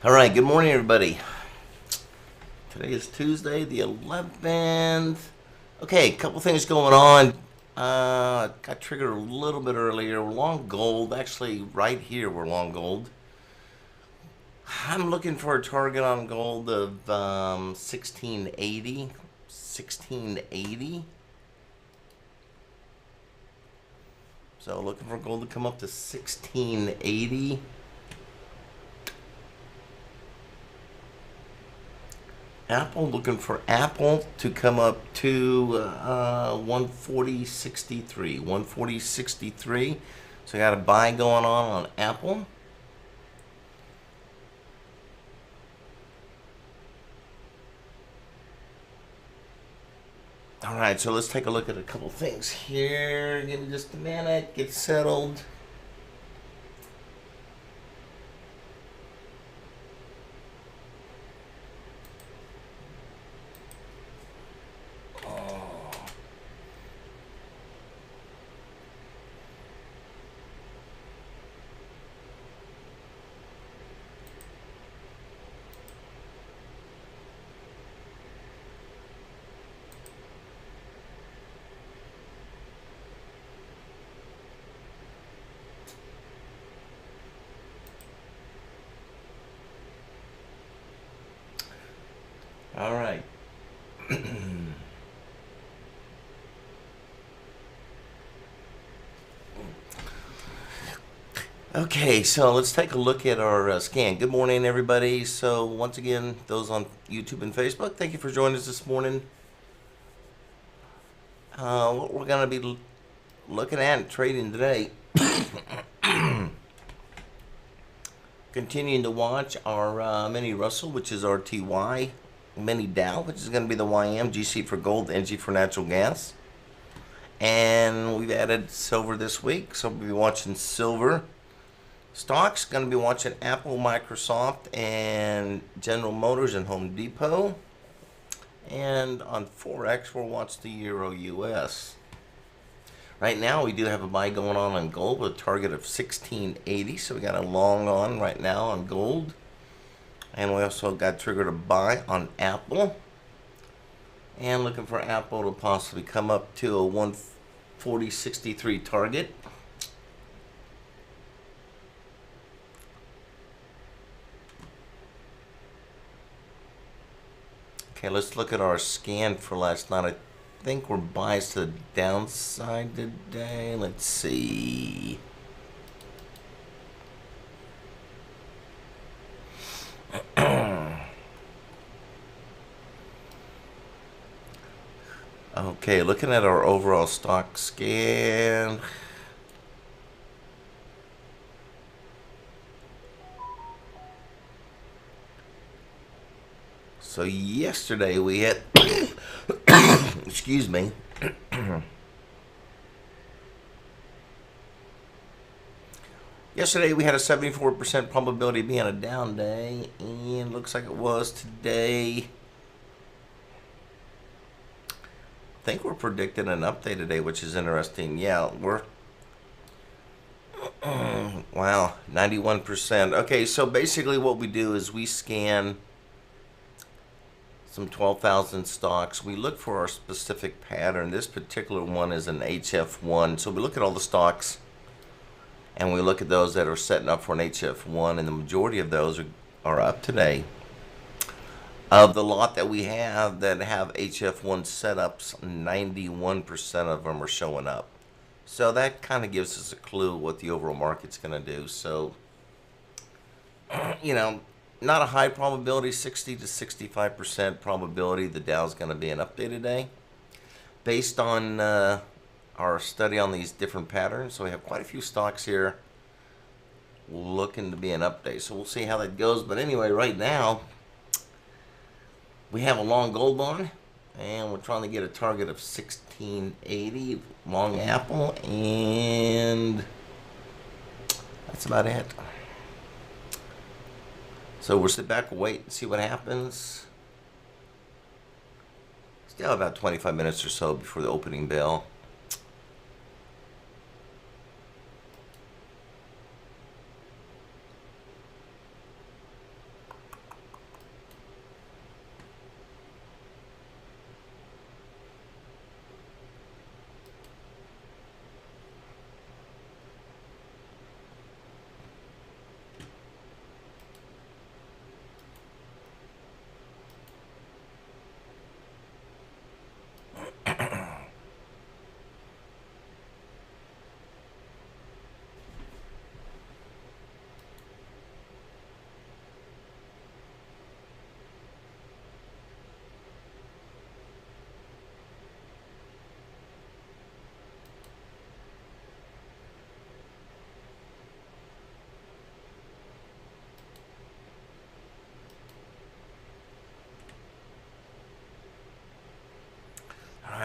All right, good morning, everybody. Today is Tuesday, the 11th. Okay, a couple things going on. Got triggered a little bit earlier. We're long gold. Actually, right here, we're long gold. I'm looking for a target on gold of 1680. 1680. So, looking for gold to come up to 1680. Apple, looking for Apple to come up to 140.63. 140.63. So I got a buy going on Apple. All right, so let's take a look at a couple things here. Give me just a minute. Get settled. All right. Okay, so let's take a look at our scan. Good morning, everybody. So once again, those on YouTube and Facebook, thank you for joining us this morning. What we're going to be looking at and trading today, continuing to watch our mini Russell, which is RTY, mini Dow, which is going to be the YM, GC for gold, NG for natural gas. And we've added silver this week, so we'll be watching silver. Stocks, going to be watching Apple, Microsoft, and General Motors and Home Depot. And on Forex, we'll watch the Euro US. Right now, we do have a buy going on gold with a target of 1680. So we got a long on right now on gold. And we also got triggered a buy on Apple. And looking for Apple to possibly come up to a 140.63 target. Okay, let's look at our scan for last night. I think we're biased to the downside today. Let's see. Okay, looking at our overall stock scan. So yesterday we had, excuse me. Yesterday we had a 74% probability of being a down day, and looks like it was today. I think we're predicting an update today, which is interesting. Yeah, we're wow, 91%. Okay, so basically what we do is we scan some 12,000 stocks. We look for our specific pattern. This particular one is an HF1. So we look at all the stocks and we look at those that are setting up for an HF1, and the majority of those are up today. Of the lot that we have that have HF1 setups, 91% of them are showing up. So that kind of gives us a clue what the overall market's going to do. So, not a high probability, 60 to 65% probability the Dow's going to be an update today. Based on our study on these different patterns, so we have quite a few stocks here looking to be an update. So we'll see how that goes. But anyway, right now, we have a long gold on, and we're trying to get a target of 1680, long Apple, and that's about it. So we'll sit back, wait, and see what happens. Still about 25 minutes or so before the opening bell.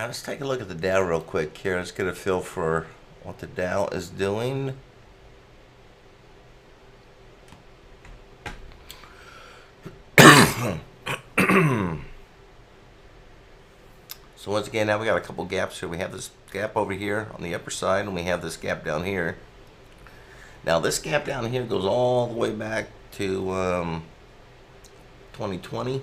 Let's take a look at the Dow real quick here. Let's get a feel for what the Dow is doing. So once again, now we got a couple gaps here. We have this gap over here on the upper side, and we have this gap down here. Now this gap down here goes all the way back to 2020.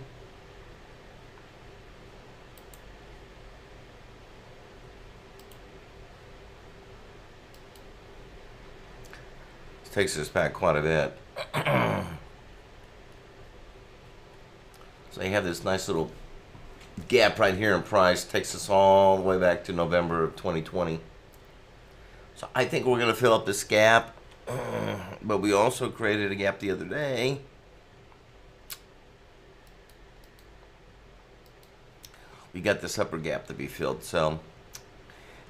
This takes us back quite a bit. So you have this nice little gap right here in price, takes us all the way back to November of 2020. So I think we're going to fill up this gap, but we also created a gap the other day. We got this upper gap to be filled, so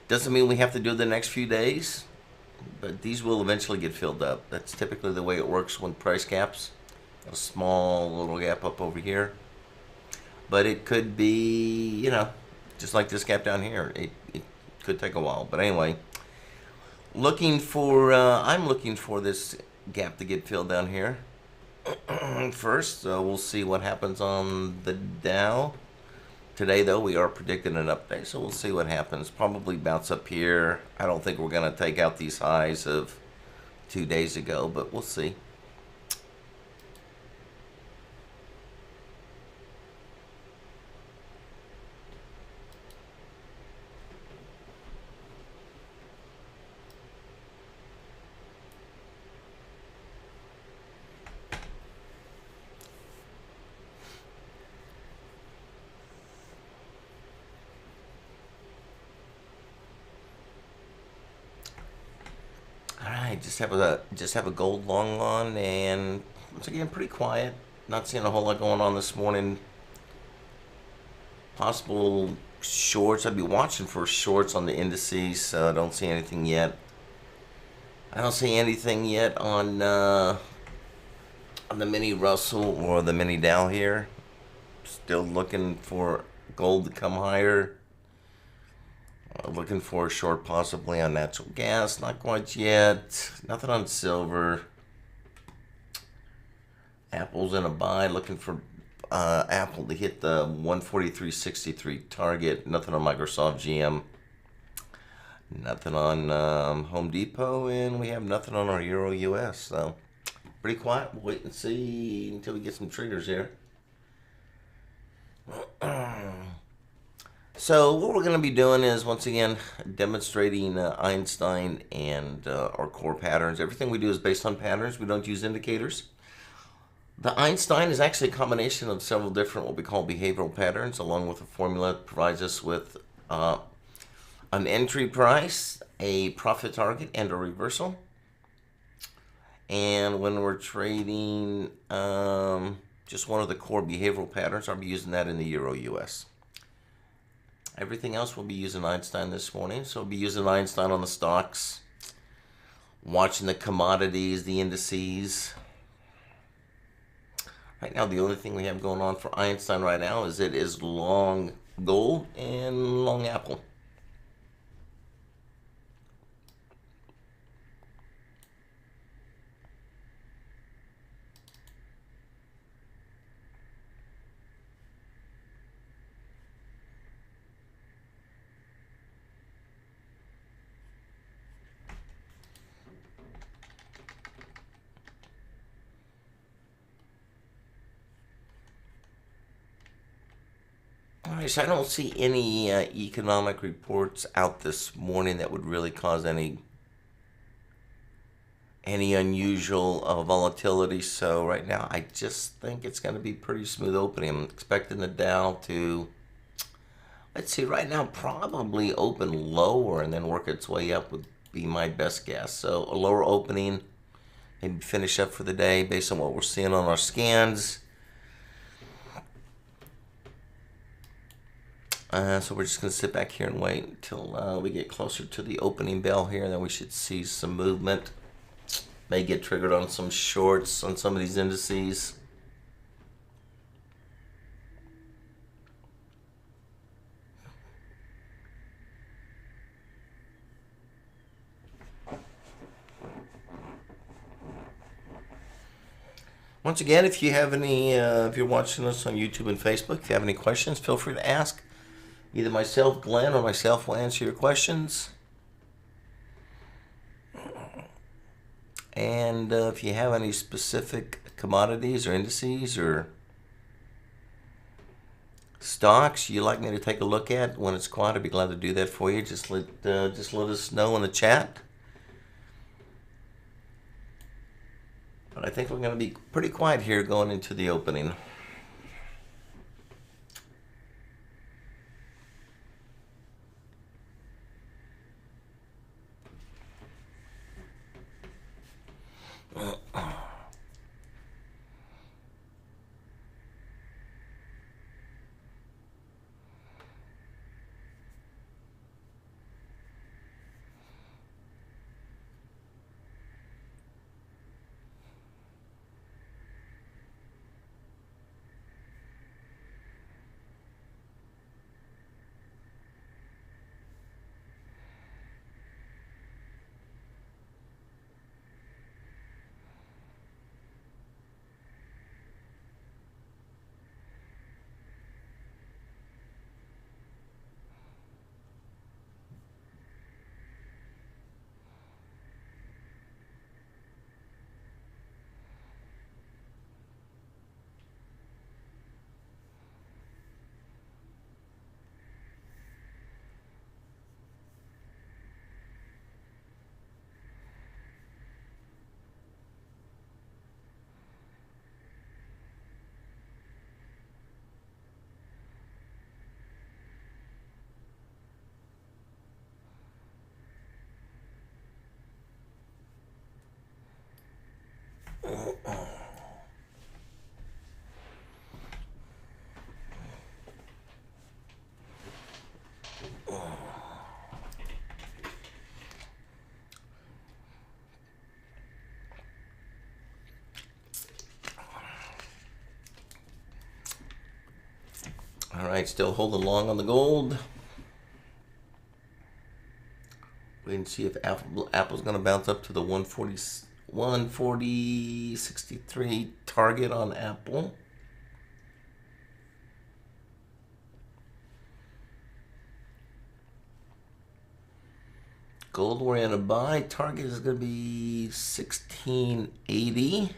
doesn't mean we have to do it the next few days, but these will eventually get filled up. That's typically the way it works when price gaps. A small little gap up over here. But it could be, just like this gap down here. It could take a while. But anyway, I'm looking for this gap to get filled down here first. So we'll see what happens on the Dow. Today, though, we are predicting an update, so we'll see what happens. Probably bounce up here. I don't think we're going to take out these highs of 2 days ago, but we'll see. Just have a gold long on, and once again pretty quiet. Not seeing a whole lot going on this morning. Possible shorts. I'd be watching for shorts on the indices. So I don't see anything yet. I don't see anything yet on the mini Russell or the mini Dow here. Still looking for gold to come higher. Looking for a short possibly on natural gas. Not quite yet. Nothing on silver. Apple's in a buy. Looking for Apple to hit the 143.63 target. Nothing on Microsoft, GM. Nothing on Home Depot. And we have nothing on our Euro US. So pretty quiet. We'll wait and see until we get some triggers here. So what we're going to be doing is, once again, demonstrating Einstein and our core patterns. Everything we do is based on patterns. We don't use indicators. The Einstein is actually a combination of several different what we call behavioral patterns, along with a formula that provides us with an entry price, a profit target, and a reversal. And when we're trading just one of the core behavioral patterns, I'll be using that in the Euro US. Everything else we'll be using Einstein this morning. So we'll be using Einstein on the stocks, watching the commodities, the indices. Right now, the only thing we have going on for Einstein right now is it is long gold and long Apple. Alright, so I don't see any economic reports out this morning that would really cause any unusual volatility. So right now, I just think it's going to be pretty smooth opening. I'm expecting the Dow to, let's see, right now probably open lower and then work its way up would be my best guess. So a lower opening, maybe finish up for the day based on what we're seeing on our scans. So we're just going to sit back here and wait until we get closer to the opening bell here, and then we should see some movement. May get triggered on some shorts on some of these indices. Once again, if you have any, if you're watching us on YouTube and Facebook, if you have any questions, feel free to ask. Either myself, Glenn, or myself will answer your questions. And if you have any specific commodities or indices or stocks you'd like me to take a look at when it's quiet, I'd be glad to do that for you. Just let us know in the chat. But I think we're going to be pretty quiet here going into the opening. All right, still holding long on the gold. Wait and see if Apple's going to bounce up to the 140.63 target on Apple. Gold we're in a buy. Target is going to be 1680.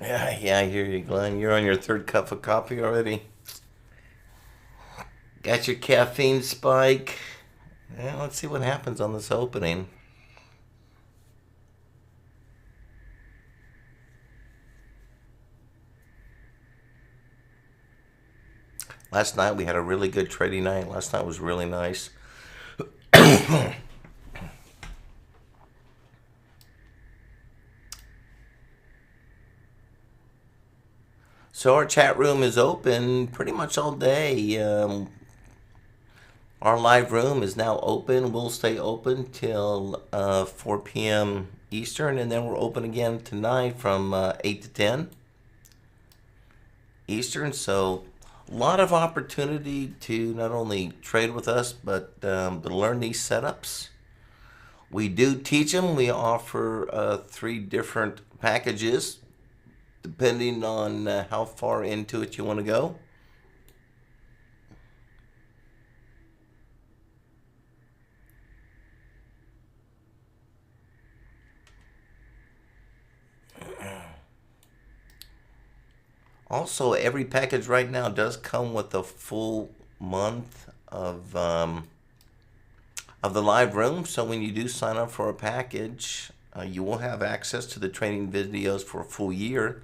Yeah, I hear you, Glenn. You're on your third cup of coffee already. Got your caffeine spike. Yeah, let's see what happens on this opening. Last night we had a really good trading night. Last night was really nice. So our chat room is open pretty much all day. Our live room is now open. We'll stay open till 4 p.m. Eastern, and then we're open again tonight from 8 to 10 Eastern. So A lot of opportunity to not only trade with us, but to learn these setups. We do teach them. We offer 3 different packages depending on how far into it you want to go. Also, every package right now does come with a full month of the live room. So when you do sign up for a package, you will have access to the training videos for a full year.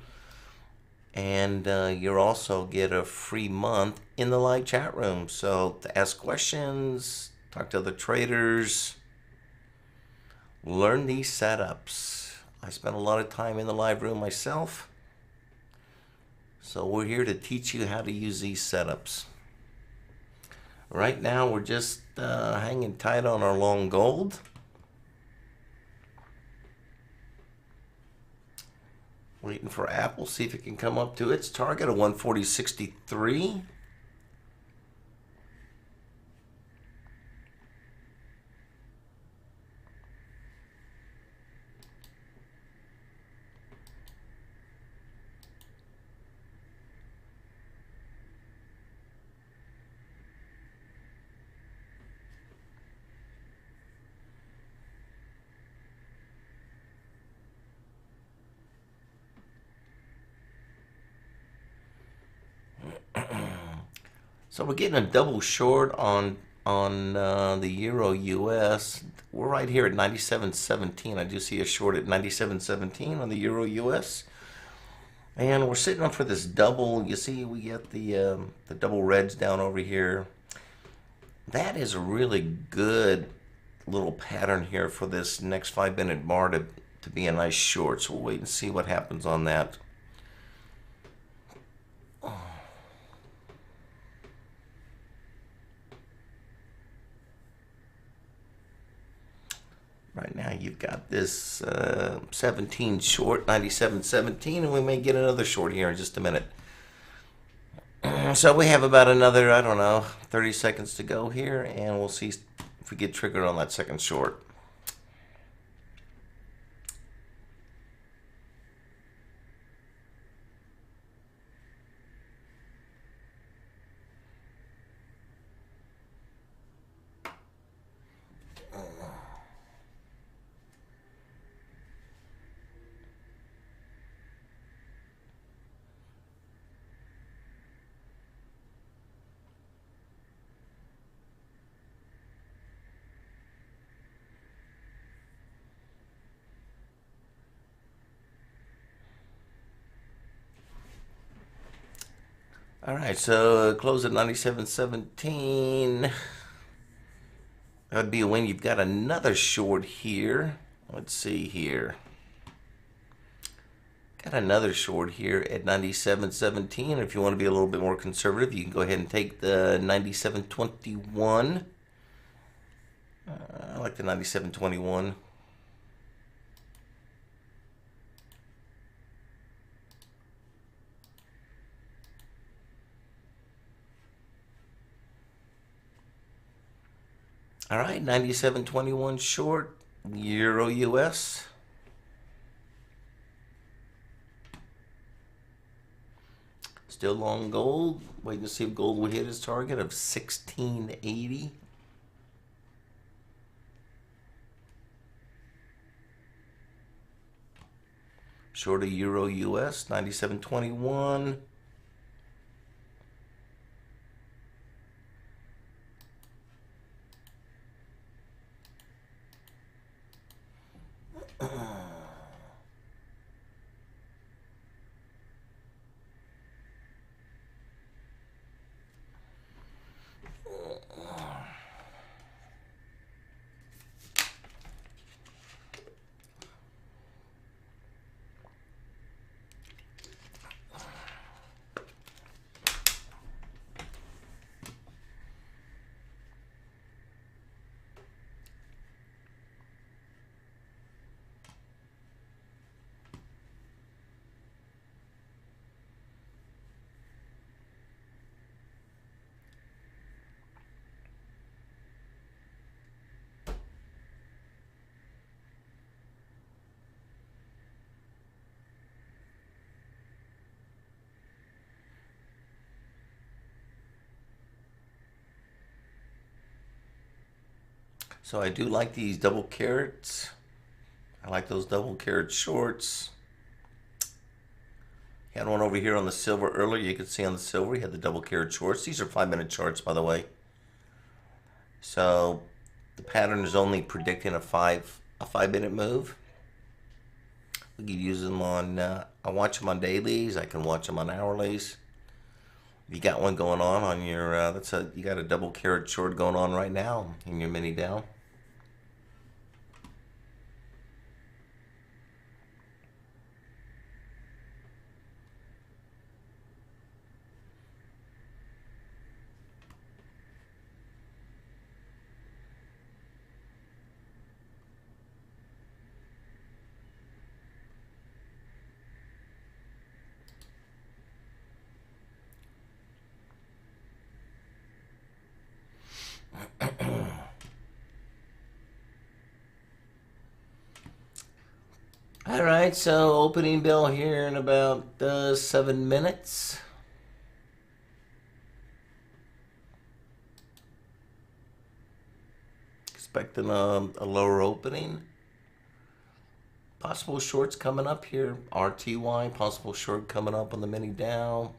And you'll also get a free month in the live chat room. So to ask questions, talk to other traders, learn these setups. I spent a lot of time in the live room myself. So we're here to teach you how to use these setups. Right now we're just hanging tight on our long gold. Waiting for Apple, see if it can come up to its target of 140.63. So we're getting a double short on the Euro US. We're right here at 97.17. I do see a short at 97.17 on the Euro US. And we're sitting up for this double. You see, we get the double reds down over here. That is a really good little pattern here for this next 5-minute bar to be a nice short. So we'll wait and see what happens on that. Right now you've got this 17 short, 97.17, and we may get another short here in just a minute. So we have about another, I don't know, 30 seconds to go here, and we'll see if we get triggered on that second short. All right, so close at 97.17. That'd be a win. You've got another short here. Let's see here. Got another short here at 97.17. If you want to be a little bit more conservative, you can go ahead and take the 97.21. I like the 97.21. All right, 97.21 short, Euro US. Still long gold. Waiting to see if gold will hit its target of 1680. Short of Euro US, 97.21. So I do like these double carrots. I like those double carrot shorts. Had one over here on the silver earlier. You could see on the silver, he had the double carrot shorts. These are 5-minute charts, by the way. So the pattern is only predicting a 5-minute move. We can use them on, I watch them on dailies. I can watch them on hourlies. If you got one going on your, you got a double carrot short going on right now in your mini Dow. All right, so opening bell here in about 7 minutes. Expecting a lower opening. Possible shorts coming up here. RTY, possible short coming up on the mini Dow.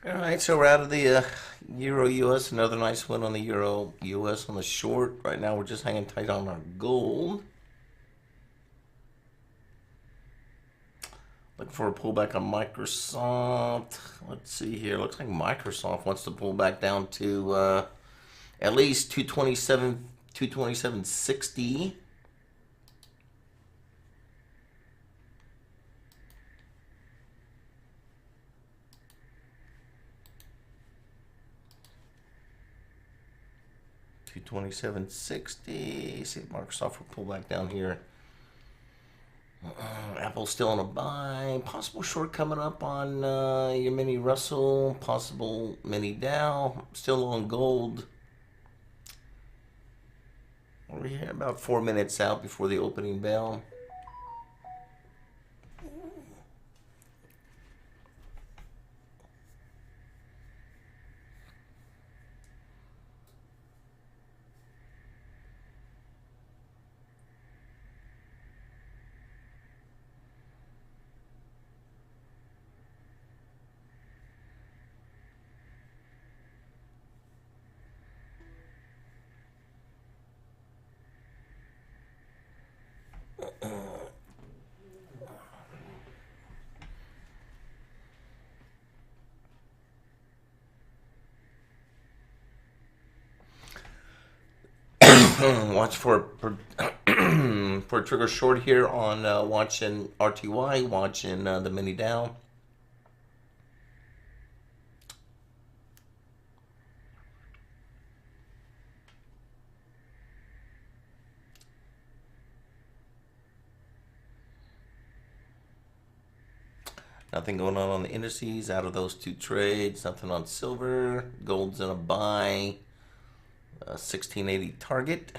All right, so we're out of the Euro US. Another nice win on the Euro US on the short. Right now, we're just hanging tight on our gold. Looking for a pullback on Microsoft. Let's see here. Looks like Microsoft wants to pull back down to at least 227.60. $227.60. See if Microsoft will pull back down here. Apple's still on a buy. Possible short coming up on your mini Russell. Possible mini Dow. Still on gold. We're here about 4 minutes out before the opening bell. Watch for a trigger short here on watching RTY, watching the mini Dow. Nothing going on the indices out of those two trades. Nothing on silver. Gold's in a buy. 1680 target.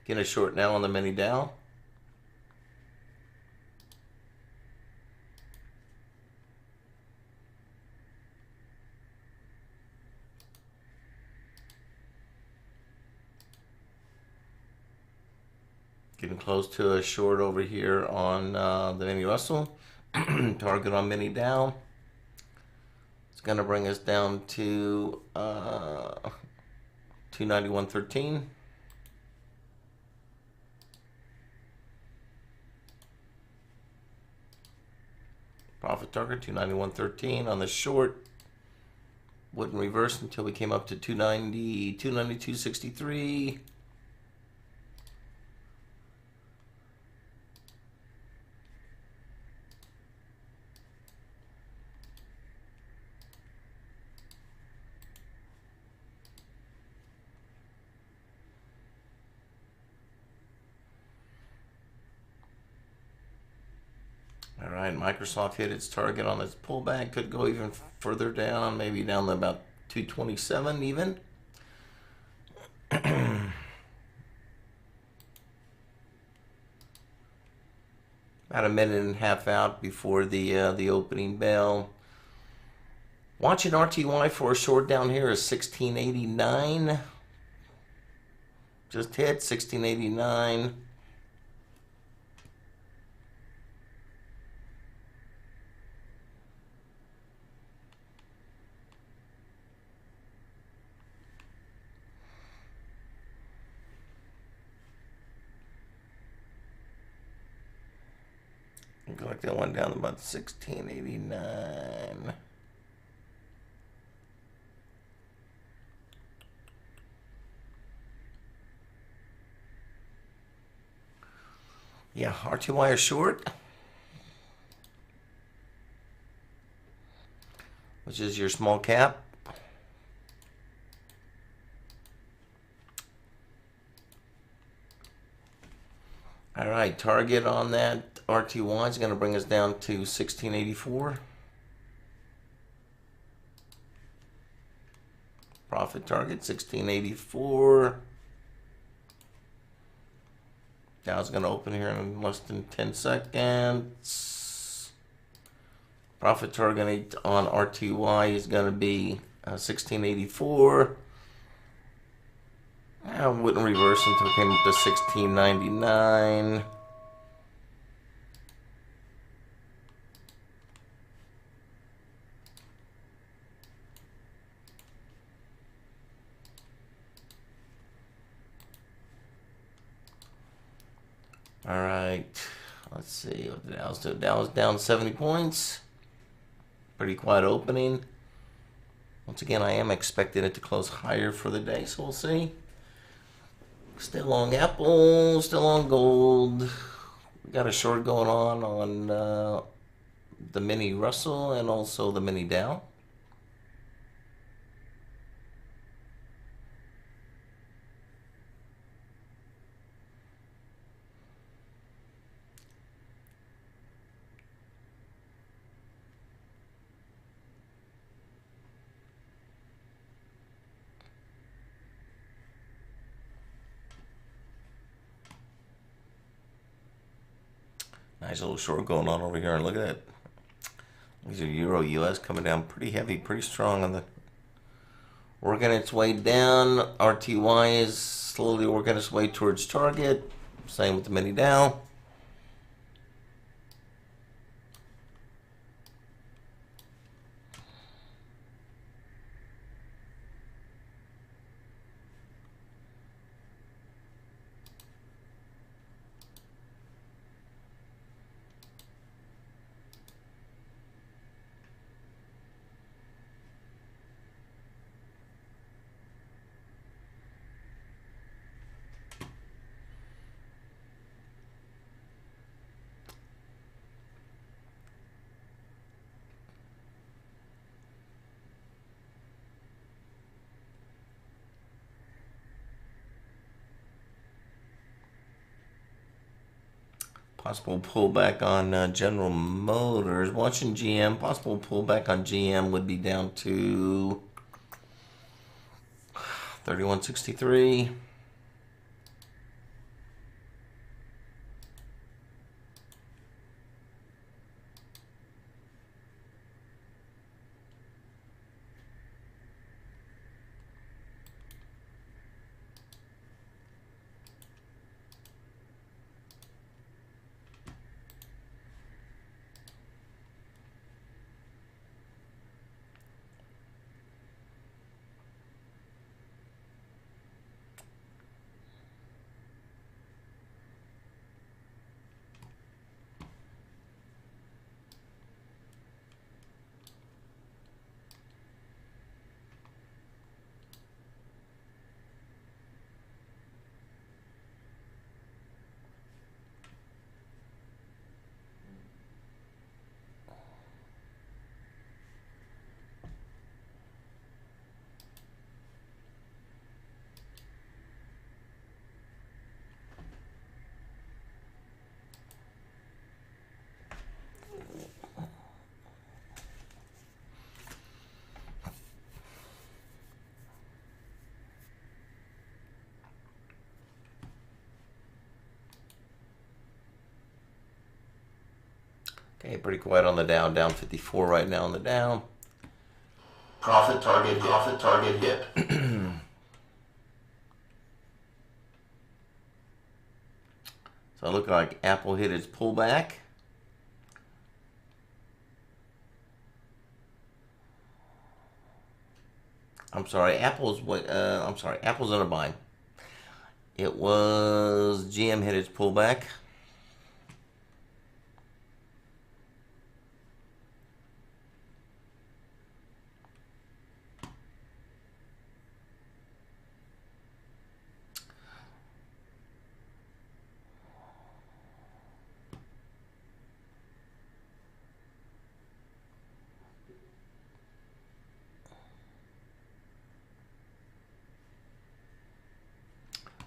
Get a short now on the mini Dow. Getting close to a short over here on the mini Russell. Target on mini Dow. It's going to bring us down to 291.13. Profit target 291.13 on the short. Wouldn't reverse until we came up to 290, 292.63. All right, Microsoft hit its target on its pullback. Could go even further down, maybe down to about 227 even. About a minute and a half out before the opening bell. Watching RTY for a short down here is 1689. Just hit 1689. Looks like that went down to about 1689. Yeah, RTY is short, which is your small cap. All right, target on that RTY is going to bring us down to 1684. Profit target 1684. Dow's going to open here in less than 10 seconds. Profit target on RTY is going to be 1684. I wouldn't reverse until it came up to 1699. All right, let's see what the Dow's doing. Dow's down 70 points. Pretty quiet opening. Once again, I am expecting it to close higher for the day, so we'll see. Still long Apple, still on gold. We got a short going on the mini Russell and also the mini Dow. Nice little short going on over here, and look at that. These are Euro US coming down pretty heavy, pretty strong on the working its way down. RTY is slowly working its way towards target. Same with the mini Dow. Possible pullback on General Motors. Watching GM. Possible pullback on GM would be down to 31.63. Okay, pretty quiet on the Dow. Down 54 right now on the Dow. Profit target hit. Profit target hit. So it looked like Apple hit its pullback. I'm sorry, Apple's in a bind. It was GM hit its pullback.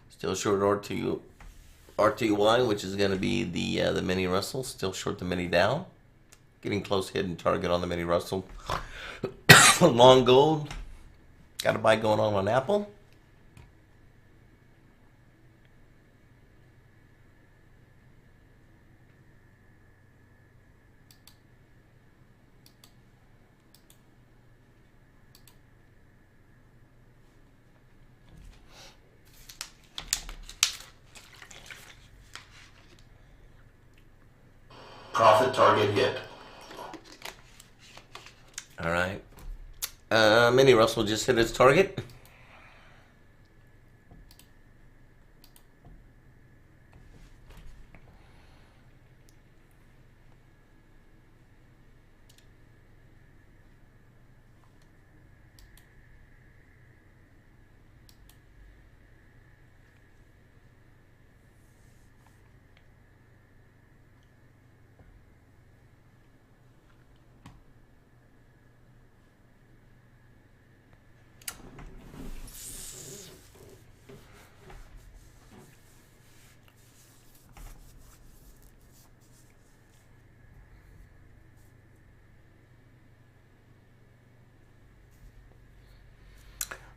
Still short RTY, which is going to be the mini Russell. Still short the mini Dow. Getting close hitting target on the mini Russell. Long gold. Got a buy going on Apple. Profit target hit. All right. Mini Russell just hit its target.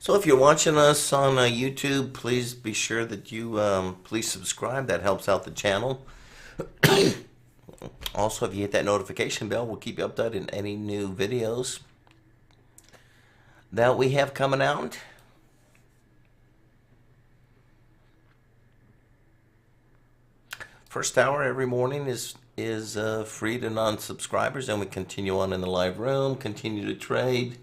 So if you're watching us on YouTube, please be sure that you please subscribe. That helps out the channel. Also, if you hit that notification bell, we'll keep you updated in any new videos that we have coming out. First hour every morning is free to non-subscribers, and we continue on in the live room, continue to trade.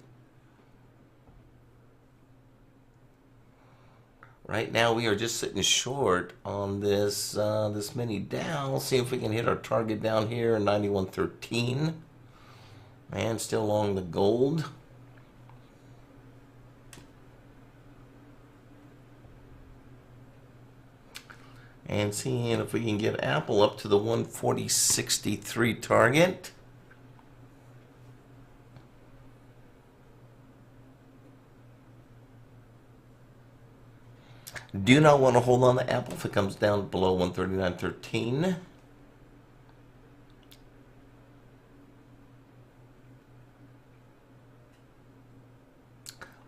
Right now we are just sitting short on this this mini Dow. See if we can hit our target down here, 91.13. And still long the gold. And seeing if we can get Apple up to the 140.63 target. Do not want to hold on to Apple if it comes down below 139.13.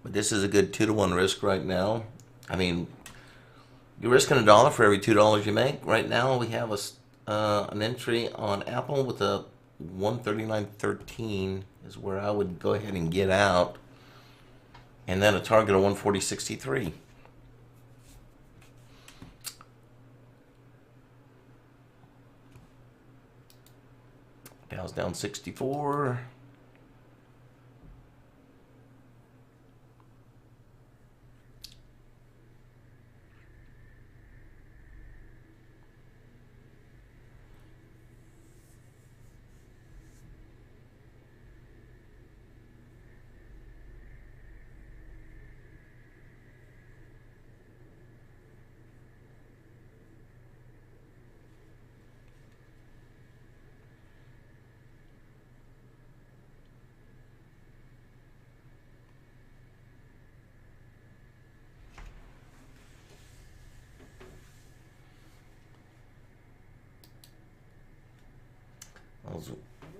But this is a good 2-to-1 risk right now. I mean, you're risking $1 for every $2 you make. Right now we have an entry on Apple with a 139.13 is where I would go ahead and get out. And then a target of 140.63. Dow's down 64. That was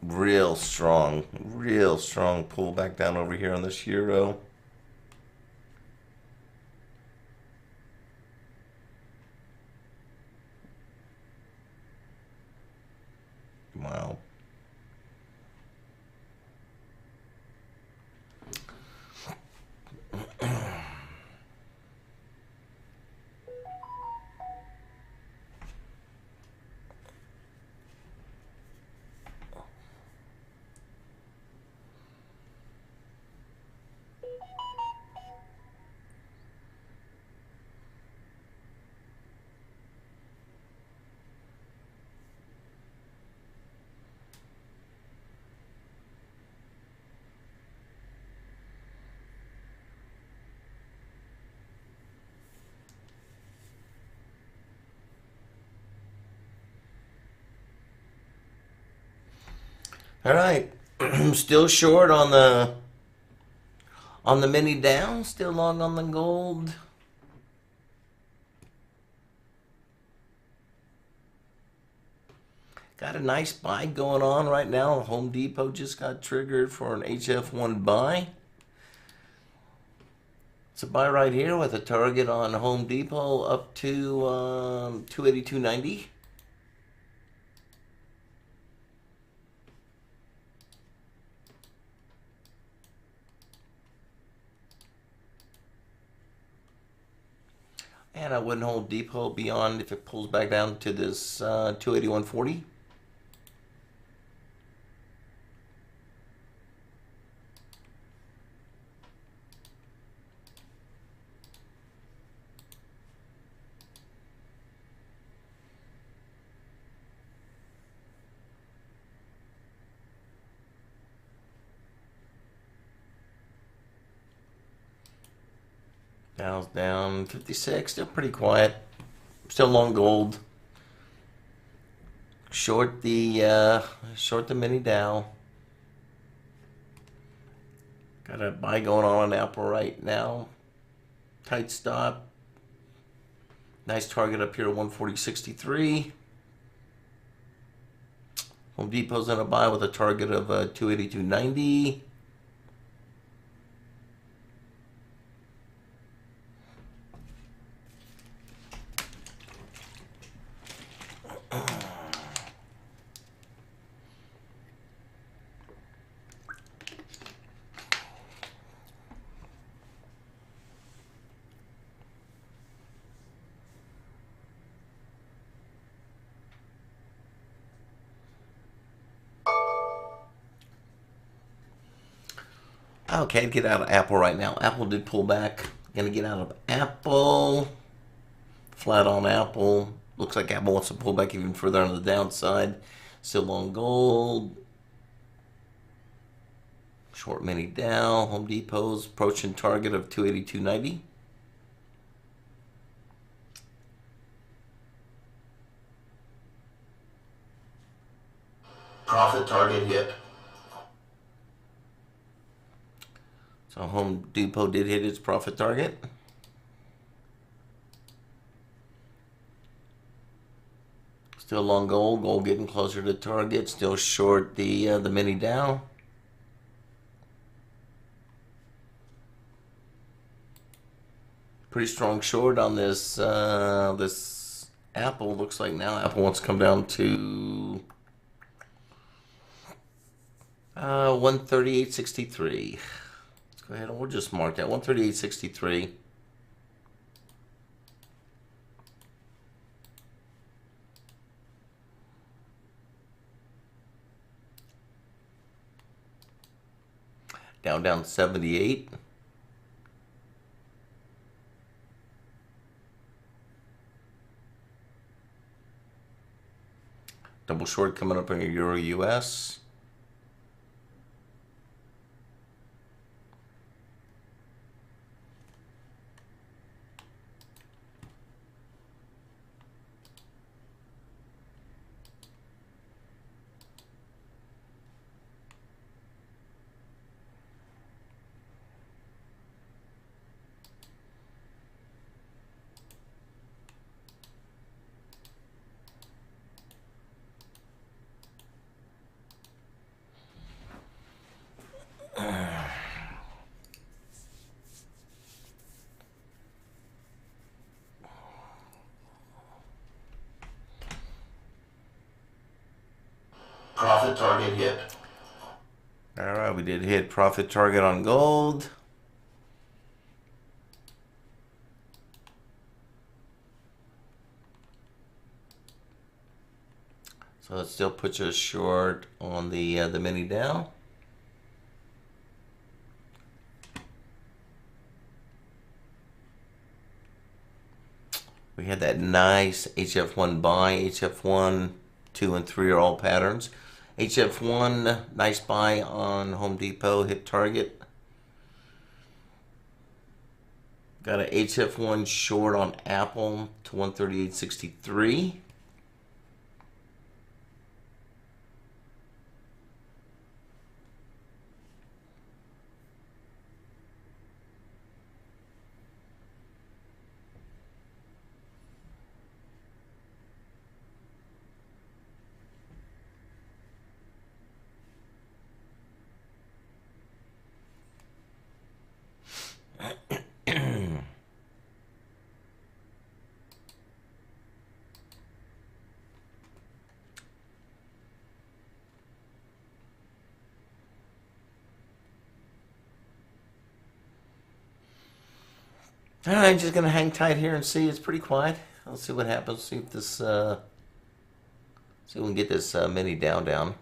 real strong pull back down over here on this euro. Wow. All right, still short on the mini down, still long on the gold. Got a nice buy going on right now. Home Depot just got triggered for an HF1 buy. It's a buy right here with a target on Home Depot up to 282.90. And I wouldn't hold Depot beyond if it pulls back down to this 281.40. Dow's down 56, still pretty quiet. Still long gold. Short the mini Dow. Got a buy going on Apple right now. Tight stop. Nice target up here at 140.63. Home Depot's in a buy with a target of 282.90. Okay, get out of Apple right now. Apple did pull back. Gonna get out of Apple. Flat on Apple. Looks like Apple wants to pull back even further on the downside. Still long gold. Short mini Dow. Home Depot's approaching target of 282.90. Profit target hit. So Home Depot did hit its profit target. Still long gold. Gold getting closer to target. Still short the mini Dow. Pretty strong short on this this Apple. Looks like now Apple wants to come down to 138.63. Let's go ahead and we'll just mark that 138.63. Down 78. Double short coming up in Euro US. Profit target hit. All right, we did hit profit target on gold. So that still puts us short on the mini Dow. We had that nice HF1 buy. HF1, 2, and 3 are all patterns. HF1, nice buy on Home Depot, hit target. Got a HF1 short on Apple to 138.63. All right, just gonna hang tight here and see. It's pretty quiet. Let's see what happens. See if this, see if we can get this mini down.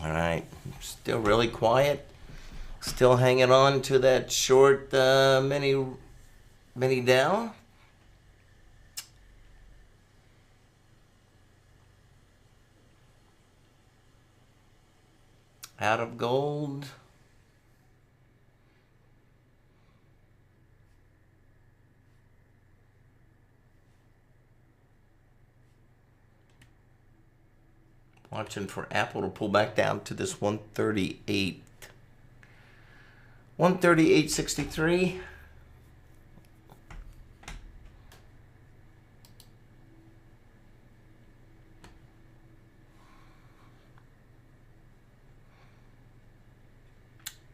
All right, still really quiet. Still hanging on to that short mini down. Out of gold. Watching for Apple to pull back down to this 138. 138.63.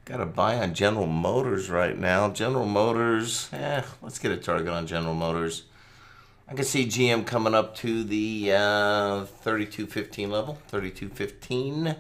Got a buy on General Motors right now. General Motors, let's get a target on General Motors. I can see GM coming up to the 32.15 level, 32.15.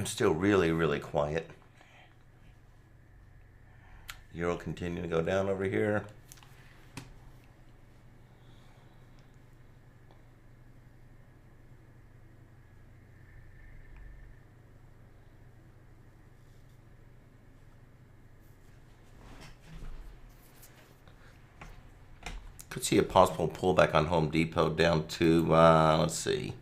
Still really, really quiet. Euro continue to go down over here. Could see a possible pullback on Home Depot down to, let's see.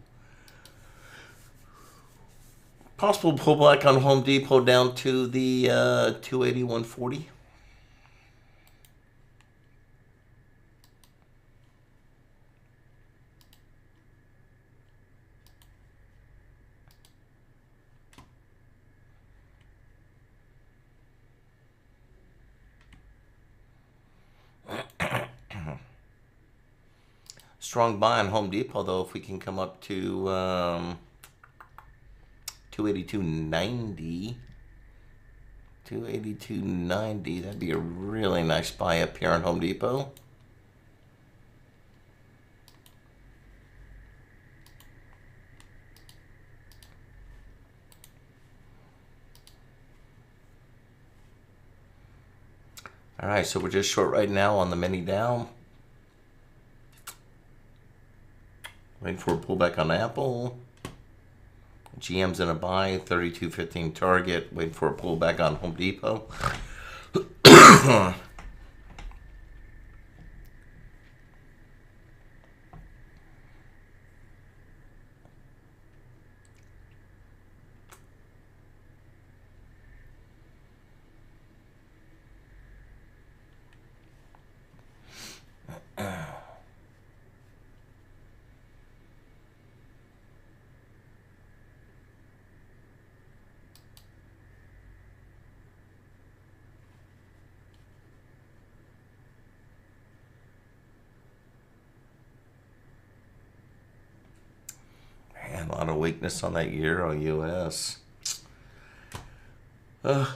Possible pullback on Home Depot down to the 281.40. Strong buy on Home Depot, though, if we can come up to 282.90. 282.90. That'd be a really nice buy up here on Home Depot. All right, so we're just short right now on the mini down. Waiting for a pullback on Apple. GM's in a buy, 32.15 target. Waiting for a pullback on Home Depot. A lot of weakness on that Euro US. Uh,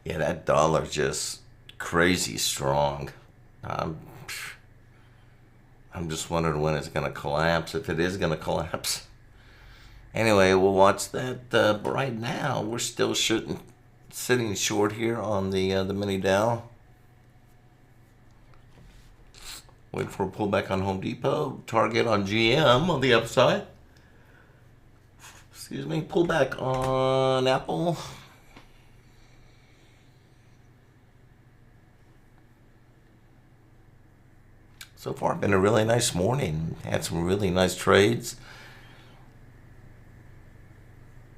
yeah, that dollar's just crazy strong. Um, I'm just wondering when it's going to collapse, if it is going to collapse. Anyway, we'll watch that. But right now, we're still sitting short here on the mini Dow. Waiting for a pullback on Home Depot. Target on GM on the upside. Excuse me. Pullback on Apple. So far, been a really nice morning. Had some really nice trades.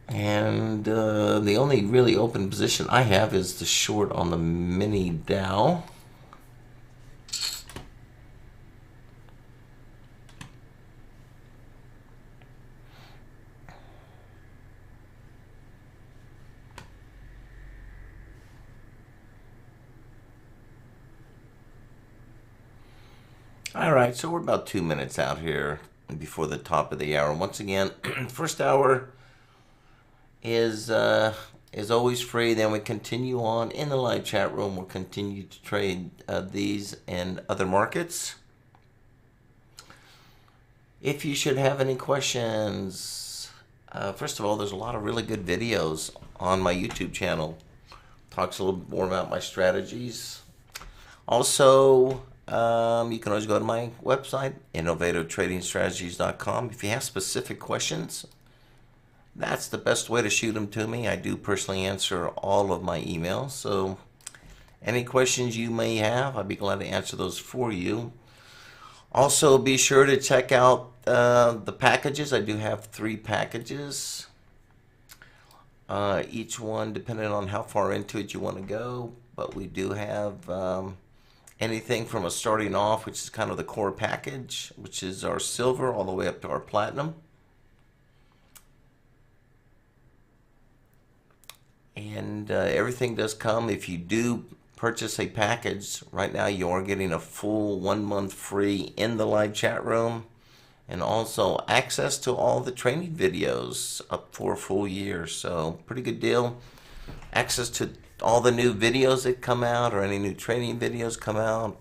And the only really open position I have is the short on the mini Dow. All right, so we're about 2 minutes out here before the top of the hour. Once again, first hour is always free. Then we continue on in the live chat room. We'll continue to trade these and other markets. If you should have any questions, first of all, there's a lot of really good videos on my YouTube channel. Talks a little bit more about my strategies. Also, you can always go to my website, innovativetradingstrategies.com. If you have specific questions, that's the best way to shoot them to me. I do personally answer all of my emails, so any questions you may have, I'd be glad to answer those for you. Also, be sure to check out the packages. I do have 3 packages. Each one depending on how far into it you want to go, but we do have anything from a starting off, which is kind of the core package, which is our silver, all the way up to our platinum. And everything does come. If you do purchase a package, right now you are getting a full 1 month free in the live chat room, and also access to all the training videos up for a full year. So pretty good deal. Access to all the new videos that come out, or any new training videos come out.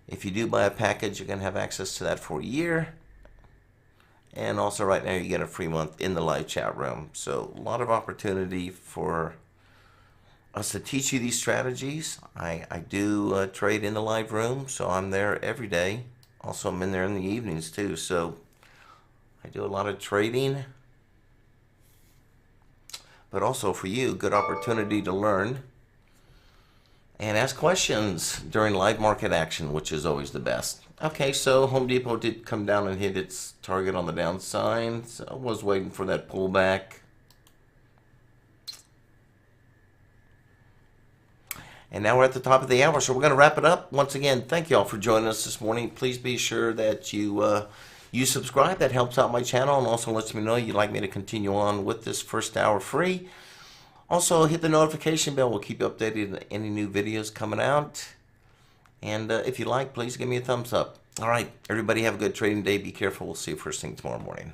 If you do buy a package, you're going to have access to that for a year. And also right now you get a free month in the live chat room. So a lot of opportunity for us to teach you these strategies. I do trade in the live room, so I'm there every day. Also, I'm in there in the evenings too. So I do a lot of trading. But also for you, good opportunity to learn and ask questions during live market action, which is always the best. Okay, so Home Depot did come down and hit its target on the downside. So I was waiting for that pullback. And now we're at the top of the hour, so we're going to wrap it up. Once again, thank you all for joining us this morning. Please be sure that you subscribe. That helps out my channel and also lets me know you'd like me to continue on with this first hour free. Also, hit the notification bell. We'll keep you updated on any new videos coming out. And if you like, please give me a thumbs up. All right, everybody have a good trading day. Be careful. We'll see you first thing tomorrow morning.